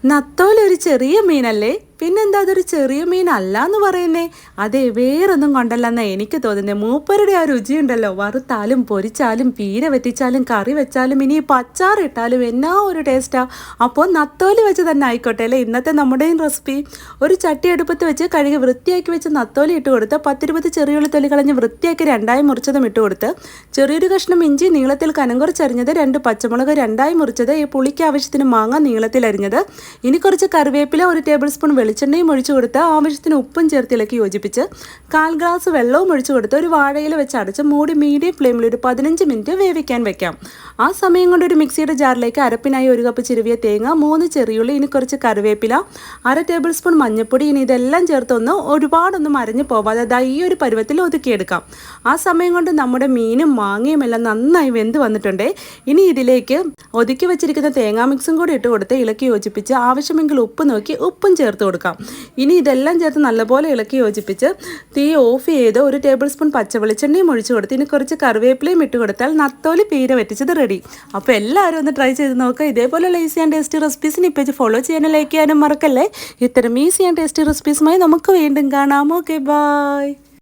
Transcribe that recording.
നത്തോലി ഒരു ചെറിയ മീനല്ലേ? പിന്നെന്താ അതൊരു ചെറിയ മീനല്ല എന്ന് പറയുന്നേ? അതെ, വേറൊന്നും കൊണ്ടല്ലെന്നാ എനിക്ക് തോന്നുന്നത്. മൂപ്പരുടെ ആ രുചിയുണ്ടല്ലോ, വറുത്താലും പൊരിച്ചാലും പീര വെറ്റിച്ചാലും കറി വെച്ചാലും ഇനി പച്ചാറിട്ടാലും എന്നാ ഒരു ടേസ്റ്റാ. അപ്പോൾ നത്തോലി വെച്ച് തന്നെ ആയിക്കോട്ടെ അല്ലേ ഇന്നത്തെ നമ്മുടെയും റെസിപ്പി. ഒരു ചട്ടി അടുപ്പത്ത് വെച്ച് കഴുകി വൃത്തിയാക്കി വെച്ച് നത്തോലി ഇട്ട് കൊടുത്ത് 10-20 ചെറിയുള്ളി തൊലി കളഞ്ഞ് വൃത്തിയാക്കി രണ്ടായി മുറിച്ചതും ഇട്ട് കൊടുത്ത് ചെറിയൊരു കഷ്ണം ഇഞ്ചി നീളത്തിൽ കനം കുറച്ചരിഞ്ഞത്, 2 പച്ചമുളക് രണ്ടായി മുറിച്ചത്, ഈ പുളിക്ക് ആവശ്യത്തിന് മാങ്ങ നീളത്തിൽ അരിഞ്ഞത്, ഇനി കുറച്ച് കറിവേപ്പില, 1 ടേബിൾ സ്പൂൺ വെളിച്ചെണ്ണയും ഒഴിച്ചു കൊടുത്ത് ആവശ്യത്തിന് ഉപ്പും ചേർത്ത് ഇളക്കി യോജിപ്പിച്ച് 1/4 ഗ്ലാസ് വെള്ളവും ഒഴിച്ചു കൊടുത്ത് ഒരു വാഴയില വെച്ച് അടച്ച് മൂടി മീഡിയം ഫ്ലെയിമിൽ ഒരു 15 മിനിറ്റ് വേവിക്കാൻ വെക്കാം. ആ സമയം കൊണ്ട് ഒരു മിക്സിയുടെ ജാറിലേക്ക് അരപ്പിനായി 1 കപ്പ് ചിരുവിയ തേങ്ങ, 3 ചെറിയുള്ളി, ഇനി കുറച്ച് കറിവേപ്പില, 1/2 ടേബിൾ സ്പൂൺ മഞ്ഞൾപ്പൊടി, ഇനി ഇതെല്ലാം ചേർത്തൊന്ന് ഒരുപാടൊന്നും അരഞ്ഞു പോവാതെ ഈ ഒരു പരുവത്തിൽ ഒതുക്കിയെടുക്കാം. ആ സമയം കൊണ്ട് നമ്മുടെ മീനും മാങ്ങയും എല്ലാം നന്നായി വെന്ത് വന്നിട്ടുണ്ട്. ഇനി ഇതിലേക്ക് ഒതുക്കി വെച്ചിരിക്കുന്ന തേങ്ങാ മിക്സും കൂടി ഇട്ട് കൊടുത്ത് ഇളക്കി യോജിപ്പിച്ച് ആവശ്യമെങ്കിൽ ഉപ്പ് നോക്കി ഉപ്പും ചേർത്ത് കൊടുക്കാം. ഇനി ഇതെല്ലാം ചേർത്ത് നല്ലപോലെ ഇളക്കി യോജിപ്പിച്ച് തീ ഓഫ് ചെയ്ത് 1 ടേബിൾ സ്പൂൺ പച്ചവെളിച്ചെണ്ണയും ഒഴിച്ചു കൊടുത്ത് ഇനി കുറച്ച് കറിവേപ്പിലയും ഇട്ട് കൊടുത്താൽ നത്തോലി പീര വെറ്റിച്ചത് റെഡി. അപ്പോൾ എല്ലാവരും ഒന്ന് ട്രൈ ചെയ്ത് നോക്കുക. ഇതേപോലെ ഈസി ആൻഡ് ടേസ്റ്റി റെസിപ്പീസിന് പേജ് ഫോളോ ചെയ്യാനും ലൈക്ക് ചെയ്യാനും മറക്കല്ലേ. ഇത്തരം ഈസി ആൻഡ് ടേസ്റ്റി റെസിപ്പീസുമായി നമുക്ക് വീണ്ടും കാണാം. Okay, by.